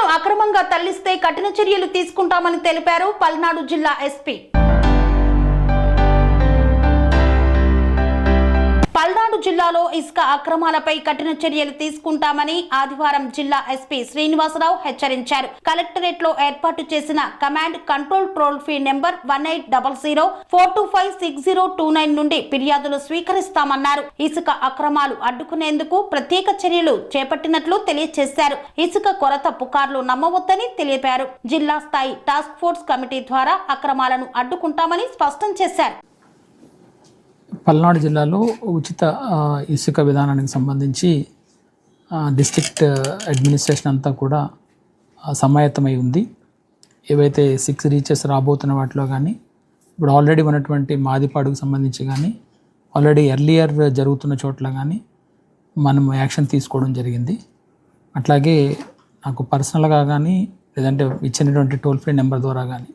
ఇసుకను అక్రమంగా తరలిస్తే కఠిన చర్యలు తీసుకుంటామని తెలిపారు పల్నాడు జిల్లా ఎస్పీ. పల్నాడు జిల్లాలో ఇసుక అక్రమాలపై కఠిన చర్యలు తీసుకుంటామని ఆదివారం జిల్లా ఎస్పీ శ్రీనివాసరావు హెచ్చరించారు. కలెక్టరేట్ లో ఏర్పాటు చేసిన command control toll free number 1800-425-6029 నుండి ఫిర్యాదులు స్వీకరిస్తామన్నారు. ఇసుక అక్రమాలు అడ్డుకునేందుకు ప్రత్యేక చర్యలు చేపట్టినట్లు తెలియజేశారు. ఇసుక కొరత పుకార్లు నమ్మవద్దని తెలిపారు. జిల్లా స్థాయి టాస్క్ ఫోర్స్ కమిటీ ద్వారా అక్రమాలను అడ్డుకుంటామని స్పష్టం చేశారు. పల్నాడు జిల్లాలో ఉచిత ఇసుక విధానానికి సంబంధించి డిస్ట్రిక్ట్ అడ్మినిస్ట్రేషన్ అంతా కూడా సమాయత్తమై ఉంది. ఏవైతే 6 రీచెస్ రాబోతున్న వాటిలో కానీ, ఇప్పుడు ఆల్రెడీ ఉన్నటువంటి మాదిపాడుకు సంబంధించి కానీ, ఆల్రెడీ ఎర్లియర్ జరుగుతున్న చోట్ల కానీ మనం యాక్షన్ తీసుకోవడం జరిగింది. అట్లాగే నాకు పర్సనల్గా కానీ లేదంటే ఇచ్చినటువంటి టోల్ ఫ్రీ నెంబర్ ద్వారా కానీ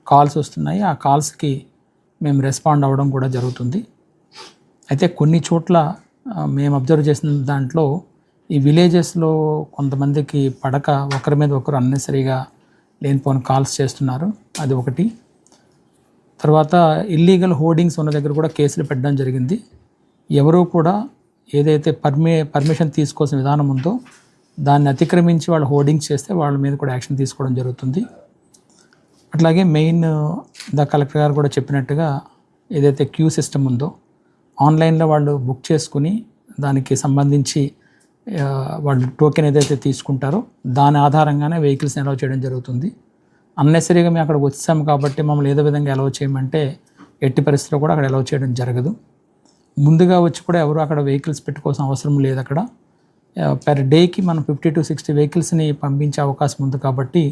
కాల్స్ వస్తున్నాయి. ఆ కాల్స్కి మేము రెస్పాండ్ అవ్వడం కూడా జరుగుతుంది. అయితే కొన్ని చోట్ల మేము అబ్జర్వ్ చేసిన దాంట్లో ఈ విలేజెస్లో కొంతమందికి పడక ఒకరి మీద ఒకరు అన్నెసరీగా లేనిపోని కాల్స్ చేస్తున్నారు. అది ఒకటి. తర్వాత ఇల్లీగల్ హోర్డింగ్స్ ఉన్న దగ్గర కూడా కేసులు పెట్టడం జరిగింది. ఎవరూ కూడా ఏదైతే పర్మిషన్ తీసుకోవాల్సిన విధానం ఉందో దాన్ని అతిక్రమించి వాళ్ళు హోర్డింగ్స్ చేస్తే వాళ్ళ మీద కూడా యాక్షన్ తీసుకోవడం జరుగుతుంది. అట్లాగే మెయిన్ కలెక్టర్ గారు కూడా చెప్పినట్టుగా ఏదైతే క్యూ సిస్టమ్ ఉందో ఆన్లైన్లో వాళ్ళు బుక్ చేసుకుని దానికి సంబంధించి వాళ్ళు టోకెన్ ఏదైతే తీసుకుంటారో దాని ఆధారంగానే వెహికల్స్ని అలౌ చేయడం జరుగుతుంది. అన్నెసరీగా మేము అక్కడికి వచ్చాము కాబట్టి మమ్మల్ని ఏదో విధంగా అలౌ చేయమంటే ఎట్టి పరిస్థితుల్లో కూడా అక్కడ అలౌ చేయడం జరగదు. ముందుగా వచ్చి కూడా ఎవరు అక్కడ వెహికల్స్ పెట్టుకోవాల్సిన అవసరం లేదు. అక్కడ పర్ డేకి మనం 50 to 60 వెహికల్స్ని పంపించే అవకాశం ఉంది కాబట్టి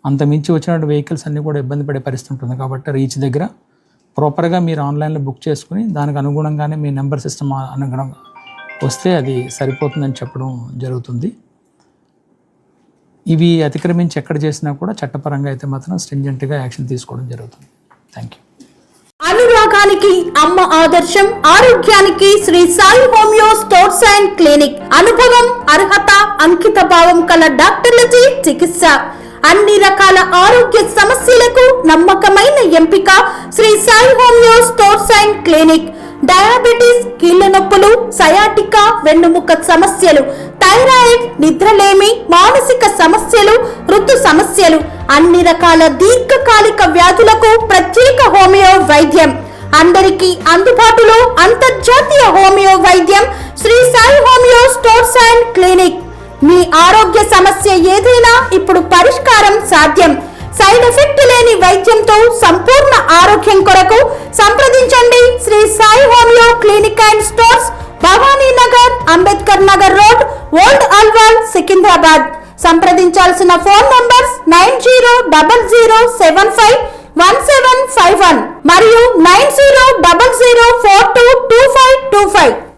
అంత మించి వచ్చినటువంటి వెహికల్స్ అన్నీ కూడా ఇబ్బంది పడే పరిస్థితి ఉంటుంది. కాబట్టి రీచ్ దగ్గర ప్రాపర్గా మీరు ఆన్లైన్లో బుక్ చేసుకుని దానికి అనుగుణంగానే మీ నెంబర్ సిస్టమ్ అనుగుణంగా వస్తే అది సరిపోతుందని చెప్పడం జరుగుతుంది. ఇవి అతిక్రమించి ఎక్కడ చేసినా కూడా చట్టపరంగా అయితే మాత్రం స్ట్రింజెంట్గా యాక్షన్ తీసుకోవడం జరుగుతుంది. Thank you. అనురాగానికి అమ్మ ఆదర్శం, ఆరోగ్యానికి Shri Sai homeo stores and clinic. అనుభవం, అర్హత, అంకిత భావం కల డాక్టర్లచే చికిత్స. అన్ని రకాల ఆరోగ్య సమస్యలకు నమ్మకమైన ఎంపిక Shri Sai homeo stores and clinic. Diabetes, కీళ్ల నొప్పులు, సయాటికా, వెన్నుముక సమస్యలు, థైరాయిడ్, నిద్రలేమి, మానసిక సమస్యలు, ఋతు సమస్యలు, అన్ని రకాల దీర్ఘకాలిక వ్యాధులకు ప్రత్యేక హోమియో వైద్యం. అందరికీ అందుబాటులో అంతర్జాతీయ హోమియో వైద్యం Sri Sai homeo stores and clinic. మీ ఆరోగ్య సమస్య ఏదైనా ఇప్పుడు పరిష్కారం సాధ్యం. సైడ్ ఎఫెక్ట్ లేని వైద్యంతో సంపూర్ణ ఆరోగ్యం కొరకు సంప్రదించండి Sri Sai homeo clinic and stores, Bhavani Nagar, Ambedkar Nagar road, old Alwal, Secunderabad. సంప్రదించాల్సిన ఫోన్ నంబర్స్ 9000751751 మరియు 9000422525.